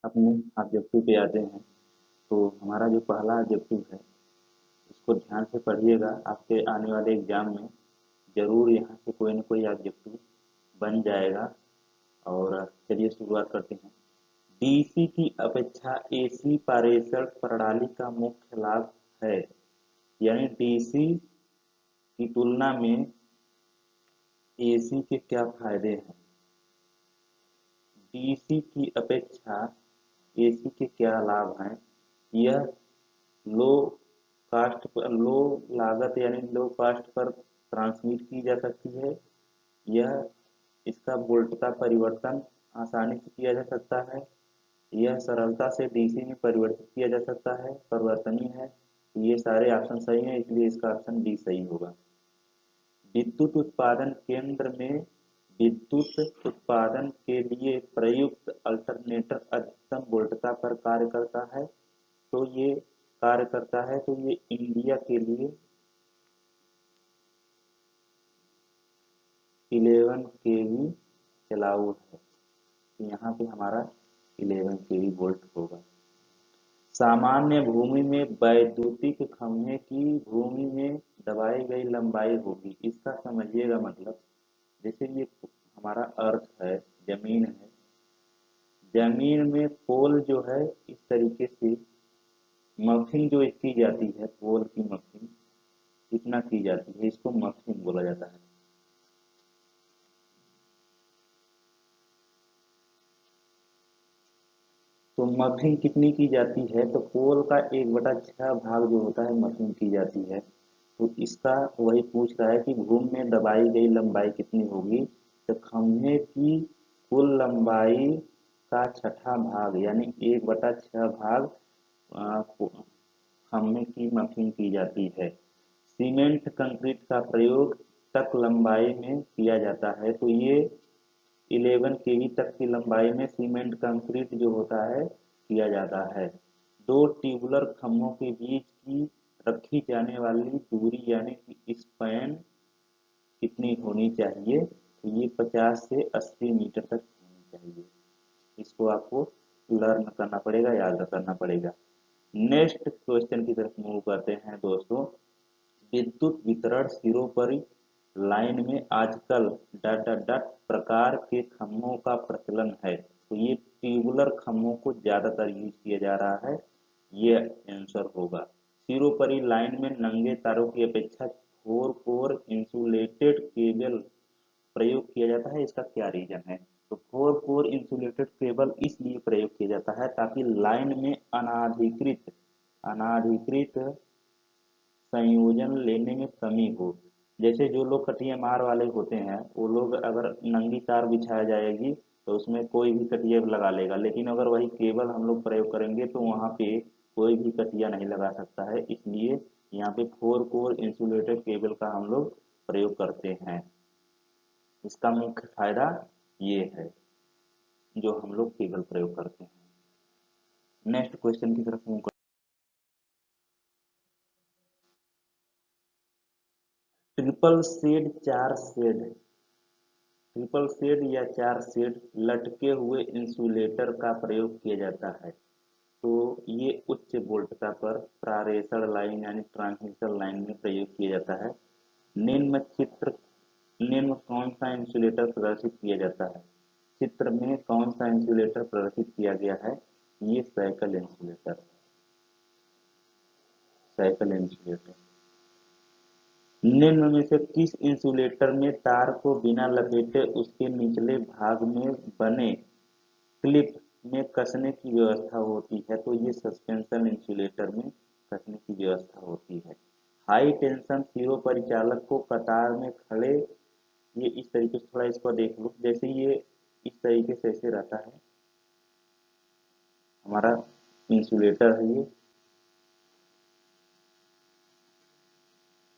अपने ऑब्जेक्टिव पे आते हैं। तो हमारा जो पहला ऑब्जेक्टिव है इसको ध्यान से पढ़िएगा, आपके आने वाले एग्जाम में जरूर यहाँ से कोई ना कोई ऑब्जेक्टिव बन जाएगा। और चलिए शुरुआत करते हैं। डीसी की अपेक्षा एसी पारेषण प्रणाली का मुख्य लाभ है, यानी डीसी की तुलना में एसी के क्या फायदे हैं। डीसी की अपेक्षा एसी के क्या लाभ हैं। यह लो कास्ट पर, लो लागत यानी लो कास्ट पर ट्रांसमिट की जा सकती है। यह इसका वोल्ट का परिवर्तन आसानी से किया जा सकता है। यह सरलता से डीसी में परिवर्तित किया जा सकता है, परिवर्तनीय है। ये सारे ऑप्शन सही हैं, इसलिए इसका ऑप्शन डी सही होगा। विद्युत उत्पादन केंद्र में विद्युत उत्पादन के लिए प्रयुक्त अल्टरनेटर अधिकतम वोल्टता पर कार्य करता है। तो ये कार्य करता है, तो ये इंडिया के लिए 11 केवी चलाऊ है। तो यहाँ पे हमारा 11 केवी वोल्ट होगा। सामान्य भूमि में वैद्युतिक खंभे की भूमि में दबाई गई लंबाई होगी। इसका समझिएगा मतलब, जैसे ये हमारा अर्थ है, जमीन है, जमीन में पोल जो है इस तरीके से मफिंग जो की जाती है, पोल की मफिंग कितना की जाती है, इसको मफिंग बोला जाता है। तो मफिंग कितनी की जाती है, तो पोल का 1/6 भाग जो होता है मफिंग की जाती है। तो इसका वही पूछ रहा है कि भूमि में दबाई गई लंबाई कितनी होगी। तो खंभे की कुल लंबाई का छठा भाग यानी 1/6 भाग खंभे की मफिंग की जाती है। सीमेंट कंक्रीट का प्रयोग तक लंबाई में किया जाता है। तो ये 11 केवी तक की लंबाई में सीमेंट कंक्रीट जो होता है किया जाता है। दो ट्यूबुलर खंभों के बीच की रखी जाने वाली दूरी यानी कि स्पैन कितनी होनी चाहिए, तो ये 50 से 80 मीटर तक होनी चाहिए। इसको आपको लर्न करना पड़ेगा, याद करना पड़ेगा। नेक्स्ट क्वेश्चन की तरफ मूव करते हैं दोस्तों। विद्युत वितरण सिरों पर लाइन में आजकल डॉट डॉट डॉट प्रकार के खंभों का प्रचलन है। तो ये ट्यूबुलर खंभों को ज्यादातर यूज किया जा रहा है, ये आंसर होगा। सिरोपरी लाइन में नंगे तारों की अपेक्षा फोर कोर इंसुलेटेड केबल प्रयोग किया जाता है। इसका क्या रीजन है। तो फोर कोर इंसुलेटेड केबल इसलिए प्रयोग किया जाता है ताकि लाइन में अनाधिकृत अनाधिकृत संयोजन लेने में कमी हो। जैसे जो लोग कटिया मार वाले होते हैं, वो लोग अगर नंगी तार बिछाया जाएगी तो उसमें कोई भी कटिया लगा लेगा, लेकिन अगर वही केबल हम लोग प्रयोग करेंगे तो वहाँ पे कोई भी कटिया नहीं लगा सकता है। इसलिए यहाँ पे फोर कोर इंसुलेटेड केबल का हम लोग प्रयोग करते हैं। इसका मुख्य फायदा ये है जो हम लोग केबल प्रयोग करते हैं। नेक्स्ट क्वेश्चन की तरफ मूव। ट्रिपल शेड चार शेड ट्रिपल शेड या चार शेड लटके हुए इंसुलेटर का प्रयोग किया जाता है। तो ये उच्च वोल्टता पर प्रारेषण लाइन यानी ट्रांसमिशन लाइन में प्रयोग किया जाता है। निम्न चित्र निम्न कौन सा इंसुलेटर प्रदर्शित किया जाता है। चित्र में कौन सा इंसुलेटर प्रदर्शित किया गया है। ये साइकिल इंसुलेटर, साइकिल इंसुलेटर। निम्न में से किस इंसुलेटर में तार को बिना लपेटे उसके निचले भाग में बने क्लिप में कसने की व्यवस्था होती है। तो ये सस्पेंशन इंसुलेटर में कसने की व्यवस्था होती है। हाई टेंशन सिरों परिचालक को कतार में खड़े, ये इस तरीके से, थोड़ा इसको देख लो, जैसे ये इस तरीके से ऐसे रहता है हमारा इंसुलेटर है ये,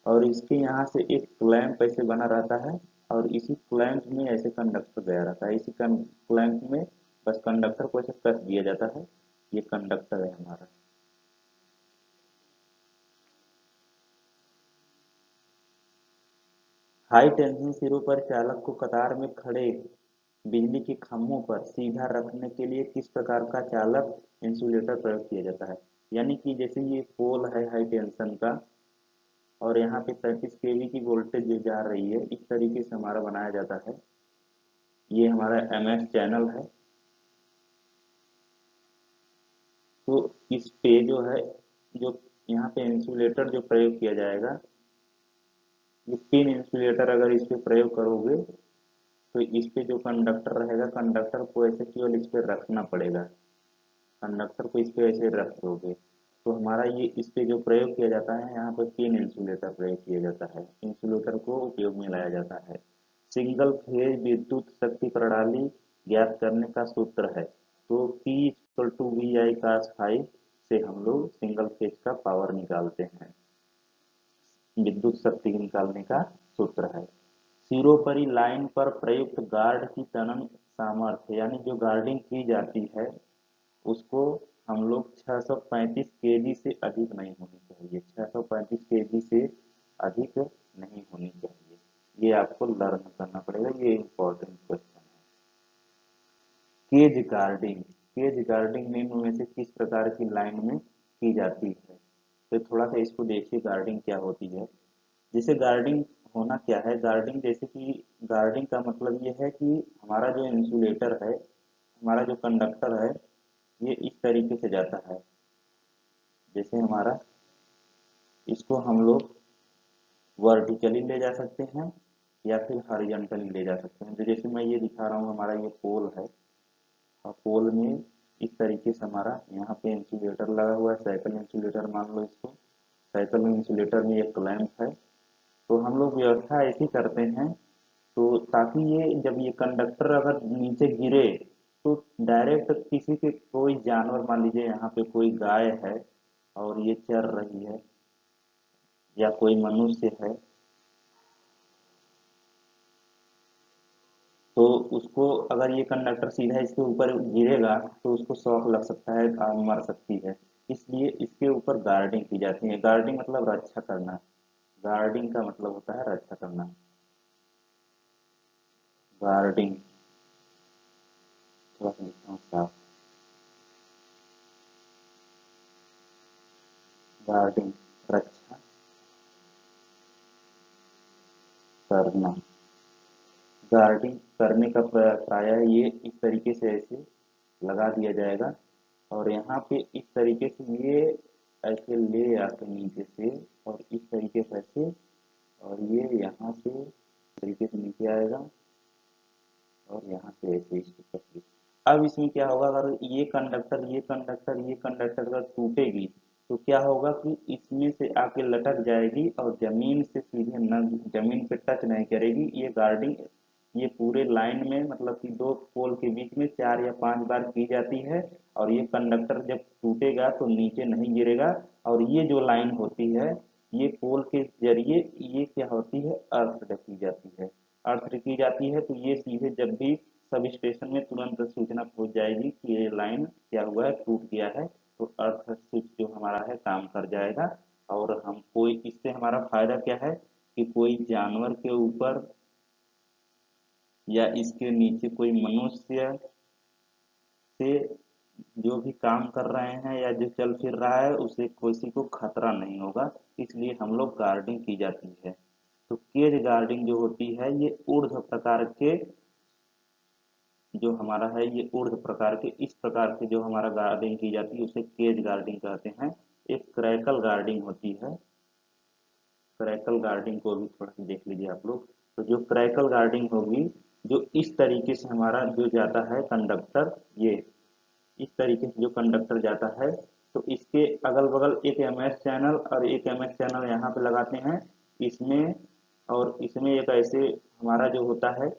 और इसके यहाँ से एक क्लैंप ऐसे बना रहता है, और इसी क्लैंप में ऐसे कंडक्टर गया रहता है। इसी क्लैंप में बस कंडक्टर को ऐसे कस दिया जाता है। ये कंडक्टर है हमारा। हाई टेंशन सिरों पर चालक को कतार में खड़े बिजली के खंभों पर सीधा रखने के लिए किस प्रकार का चालक इंसुलेटर प्रयोग किया जाता है। यानी कि जैसे ये पोल है हाई टेंशन का और यहाँ पे 33 केवी की वोल्टेज जो जा रही है, इस तरीके से हमारा बनाया जाता है। ये हमारा एमएस चैनल है। तो इस पे जो है, जो यहाँ पे इंसुलेटर जो प्रयोग किया जाएगा, ये पिन इंसुलेटर अगर इस पे प्रयोग करोगे तो इस पे जो कंडक्टर रहेगा, कंडक्टर को ऐसे केवल इस पे रखना पड़ेगा। कंडक्टर को इस पे ऐसे रख दोगे तो हमारा ये इस पे जो प्रयोग किया जाता है, यहाँ पर पिन इंसुलेटर प्रयोग किया जाता है। इंसुलेटर को उपयोग में लाया जाता है। सिंगल फेज विद्युत शक्ति प्रणाली ज्ञात करने का सूत्र है। तो P equal to V I cos five से हम लोग सिंगल फेज का पावर निकालते हैं। विद्युत शक्ति निकालने का सूत्र है। सिरोपरी लाइन पर प्रयुक्त गार्ड की टनन सामर्थ्य, यानी जो गार्डिंग की जाती है उसको हम लोग 635 केजी से अधिक नहीं होनी चाहिए। 635 केजी से अधिक नहीं होनी चाहिए। ये आपको लर्न करना पड़ेगा, ये इम्पोर्टेंट क्वेश्चन है। केज गार्डिंग, केज गार्डिंग निम्न में से किस प्रकार की लाइन में की जाती है। तो थोड़ा सा इसको देखिए, गार्डिंग क्या होती है। जैसे गार्डिंग होना क्या है, गार्डिंग जैसे कि गार्डिंग का मतलब ये है कि हमारा जो इंसुलेटर है, हमारा जो कंडक्टर है, ये इस तरीके से जाता है। जैसे हमारा, इसको हम लोग वर्टिकली ले जा सकते हैं या फिर हॉरिजॉन्टली ले जा सकते हैं। तो जैसे मैं ये दिखा रहा हूँ, हमारा ये पोल है और पोल में इस तरीके से हमारा यहाँ पे इंसुलेटर लगा हुआ है, साइकिल इंसुलेटर मान लो इसको। साइकिल इंसुलेटर में एक क्लैंप है। तो हम लोग व्यवस्था ऐसी करते हैं तो ताकि ये जब ये कंडक्टर अगर नीचे गिरे तो डायरेक्ट किसी के, कोई जानवर, मान लीजिए यहाँ पे कोई गाय है और ये चर रही है या कोई मनुष्य है, तो उसको अगर ये कंडक्टर सीधा इसके ऊपर गिरेगा तो उसको शॉक लग सकता है, मर सकती है। इसलिए इसके ऊपर गार्डिंग की जाती है। गार्डिंग मतलब रक्षा करना। गार्डिंग का मतलब होता है रक्षा करना। गार्डिंग, थोड़ा सा लिखता हूँ साफ। गार्डिंग, रक्षा करना। गार्डिंग करने का प्रायः ये इस तरीके से ऐसे लगा दिया जाएगा और यहाँ पे इस तरीके से ये ऐसे ले आके नीचे से और इस तरीके से ऐसे, और ये यहाँ से इस तरीके से नीचे आएगा और यहाँ से ऐसे इसको पकड़िए। अब इसमें क्या होगा, अगर ये कंडक्टर अगर टूटेगी तो क्या होगा कि इसमें से आके लटक जाएगी और जमीन से सीधे न, जमीन पे टच नहीं करेगी। ये गार्डिंग ये पूरे लाइन में, मतलब कि दो पोल के बीच में 4 या 5 बार की जाती है। और ये कंडक्टर जब टूटेगा तो नीचे नहीं गिरेगा। और ये जो लाइन होती है, ये पोल के जरिए ये क्या होती है, अर्थ की जाती है। अर्थ की जाती है तो ये सीधे जब भी सब स्टेशन में तुरंत सूचना पहुंच जाएगी कि ये लाइन क्या हुआ है, टूट गया है। तो अर्थ स्विच जो हमारा है काम कर जाएगा। और हम कोई, इससे हमारा फायदा क्या है कि कोई जानवर के ऊपर या इसके नीचे कोई मनुष्य से जो भी काम कर रहे हैं या जो चल फिर रहा है उसे किसी को खतरा नहीं होगा। इसलिए हम लोग गार्डिंग की जाती है। तो केज गार्डिंग जो होती है, ये ऊर्ध्व प्रकार के, जो हमारा है ये ऊर्ध्व प्रकार के, इस प्रकार से जो हमारा गार्डिंग की जाती है उसे केज गार्डिंग कहते हैं। एक क्रैकल गार्डिंग होती है। क्रैकल गार्डिंग को भी थोड़ा सा देख लीजिए आप लोग। तो जो क्रैकल गार्डिंग होगी, जो इस तरीके से हमारा जो जाता है कंडक्टर, ये इस तरीके से जो कंडक्टर जाता है, तो इसके अगल बगल एक एमएस चैनल और एक एमएस चैनल यहाँ पे लगाते हैं इसमें। और इसमें एक ऐसे हमारा जो होता है,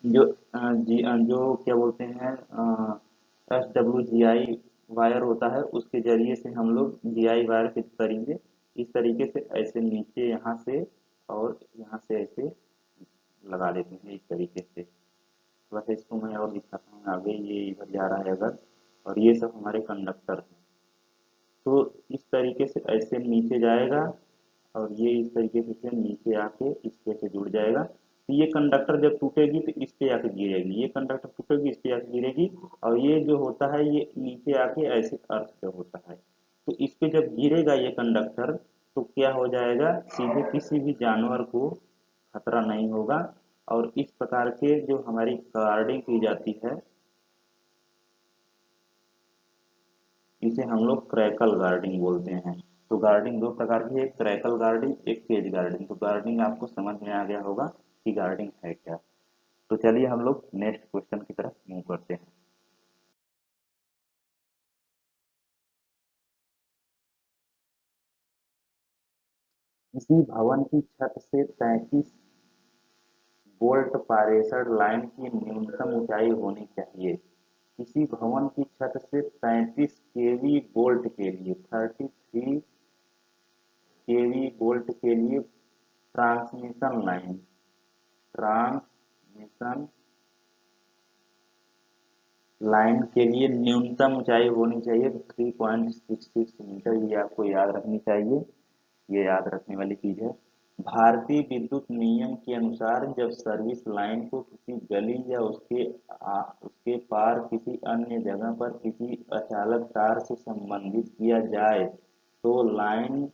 जो जो क्या बोलते हैं, SWGI वायर होता है, उसके जरिए से हम लोग GI वायर के जरिए इस तरीके से ऐसे नीचे यहाँ से और यहाँ से ऐसे लगा देते हैं इस तरीके से। थोड़ा सा इसको मैं और दिखाता हूँ आगे, ये इधर जा रहा है अगर, और ये सब हमारे कंडक्टर हैं। तो इस तरीके से ऐसे नीचे जाएगा और ये इस तरीके से नीचे आके इसके से जुड़ जाएगा। तो ये कंडक्टर जब टूटेगी तो इस पे आके गिरेगी, ये कंडक्टर टूटेगी इस पे आके गिरेगी, और ये जो होता है ये नीचे आके ऐसे अर्थ पे होता है। तो इस पे जब गिरेगा ये कंडक्टर तो क्या हो जाएगा, सीधे किसी भी जानवर को खतरा नहीं होगा। और इस प्रकार के जो हमारी गार्डिंग की जाती है, इसे हम लोग क्रैकल गार्डिंग बोलते हैं। तो गार्डिंग दो प्रकार की है, एक क्रैकल गार्डिंग, एक केज गार्डिंग। तो गार्डिंग आपको समझ में आ गया होगा कि गार्डिंग है क्या। तो चलिए हम लोग नेक्स्ट क्वेश्चन की तरफ मूव करते हैं। किसी भवन की छत से 33 वोल्ट पारेषण लाइन की न्यूनतम ऊंचाई होनी चाहिए। किसी भवन की छत से 33 केवी वोल्ट के लिए 33 केवी वोल्ट के लिए ट्रांसमिशन लाइन के लिए न्यूनतम ऊंचाई होनी चाहिए 3.66 मीटर। ये आपको याद रखनी चाहिए, ये याद रखने वाली चीज है। भारतीय विद्युत नियम के अनुसार जब सर्विस लाइन को किसी गली या उसके पार किसी अन्य जगह पर किसी अचालक तार से संबंधित किया जाए तो लाइन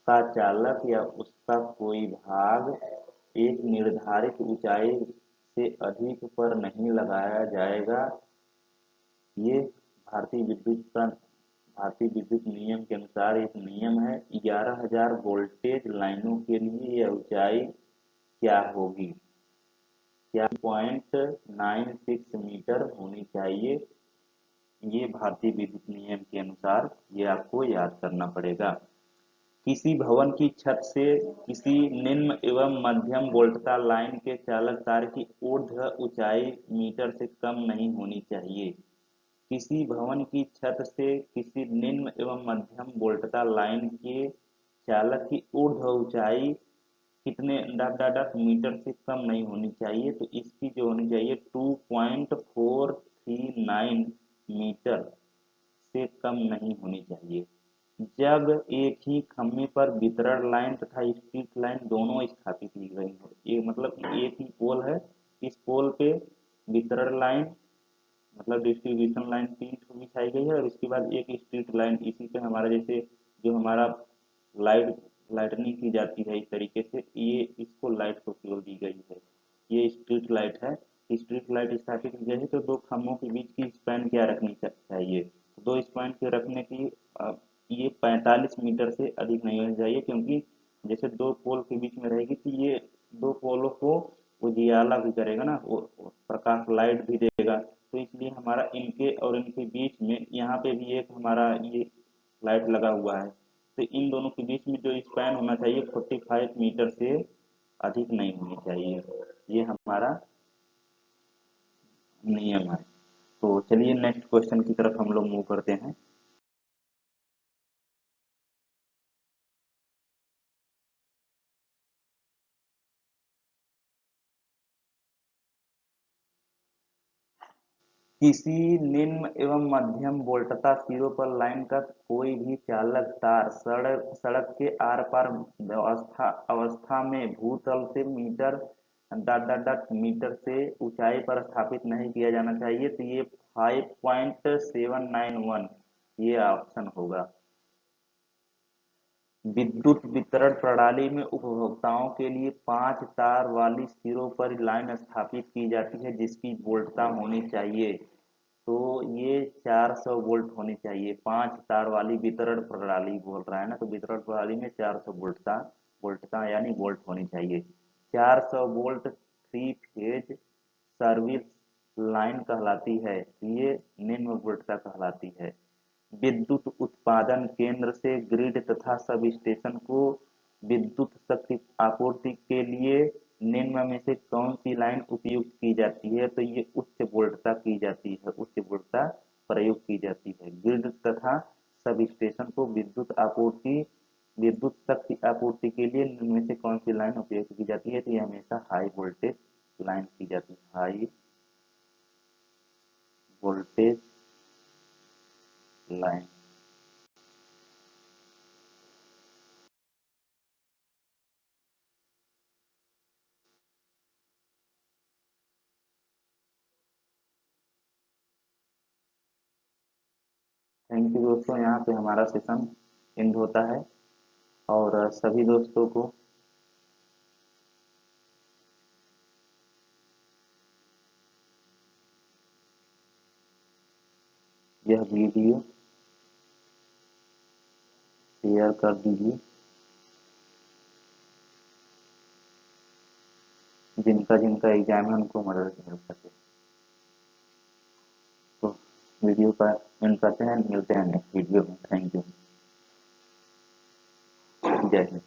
का चालक या उसका कोई भाग एक निर्धारित ऊंचाई से अधिक पर नहीं लगाया जाएगा। ये भारतीय विद्युत का भारतीय विद्युत नियम के अनुसार एक नियम है। 11,000 वोल्टेज लाइनों के लिए यह ऊंचाई क्या होगी, क्या 0.96 मीटर होनी चाहिए। ये भारतीय विद्युत नियम के अनुसार ये आपको याद करना पड़ेगा। किसी भवन की छत से किसी निम्न एवं मध्यम वोल्टता लाइन के चालक तार की ऊर्ध्व ऊंचाई मीटर से कम नहीं होनी चाहिए। किसी भवन की छत से किसी निम्न एवं मध्यम वोल्टता लाइन के चालक की ऊर्ध्व ऊंचाई कितने डॉट डॉट डॉट मीटर से कम नहीं होनी चाहिए। तो इसकी जो होनी चाहिए 2.439 मीटर से कम नहीं होनी चाहिए। जब एक ही खंभे पर वितरण लाइन तथा स्ट्रीट लाइन दोनों स्थापित की गई हो, ये मतलब एक ही पोल है, इस पोल पे वितरण लाइन मतलब डिस्ट्रीब्यूशन लाइन 3 ठो बिछाई गई है, और इसके बाद एक स्ट्रीट लाइन इसी पे हमारा जैसे जो हमारा लाइट लाइटनिंग की जाती है इस तरीके से, ये इसको लाइट को केवल दी गई है। ये स्ट्रीट लाइट है। स्ट्रीट लाइट स्थापित की गई है तो दो खंभों के बीच की स्पैन क्या रखनी चाहिए, दो स्पैन के रखने की ये 45 मीटर से अधिक नहीं होनी चाहिए, क्योंकि जैसे दो पोल के बीच में रहेगी तो ये दो पोलों को उजियाला भी करेगा ना, वो प्रकाश लाइट भी देगा। तो इसलिए हमारा इनके और इनके बीच में यहाँ पे भी एक हमारा ये लाइट लगा हुआ है, तो इन दोनों के बीच में जो स्पैन होना चाहिए 45 मीटर से अधिक नहीं होनी चाहिए। ये हमारा नियम है। तो चलिए नेक्स्ट क्वेश्चन की तरफ हम लोग मूव करते हैं। किसी निम्न एवं मध्यम वोल्टता सिरों पर लाइन का कोई भी चालक तार सड़क सड़क के आर पार अवस्था में भूतल से metre dot dot dot metre से ऊंचाई पर स्थापित नहीं किया जाना चाहिए। तो ये 5.791 ये ऑप्शन होगा। विद्युत वितरण प्रणाली में उपभोक्ताओं के लिए 5 तार वाली सिरों पर लाइन स्थापित की जाती है जिसकी वोल्टता होनी चाहिए, तो ये 400 वोल्ट होनी चाहिए। 5 तार वाली वितरण प्रणाली बोल रहा है ना, तो वितरण प्रणाली में 400 वोल्टता वोल्टता यानी वोल्ट होनी चाहिए। 400 volt three phase service line कहलाती है, ये निम्न वोल्टता कहलाती है। विद्युत उत्पादन केंद्र से ग्रिड तथा सब स्टेशन को विद्युत शक्ति आपूर्ति के लिए निम्न में से कौन सी लाइन उपयुक्त की जाती है, तो ये उच्च वोल्टता की जाती है, उच्च वोल्टता प्रयोग की जाती है। ग्रिड तथा सब स्टेशन को विद्युत शक्ति आपूर्ति के लिए निम्न में से कौन सी लाइन उपयोग की जाती है, तो ये हमेशा हाई वोल्टेज लाइन की जाती है, high voltage line. Thank you दोस्तों, यहाँ पे हमारा सेशन एंड होता है। और सभी दोस्तों को यह वीडियो शेयर कर दीजिए, जिनका जिनका एग्जाम है उनको मदद मिल सके। तो वीडियो का एंड करते हैं, मिलते हैं नेक्स्ट वीडियो में। Thank you. जय हिंद।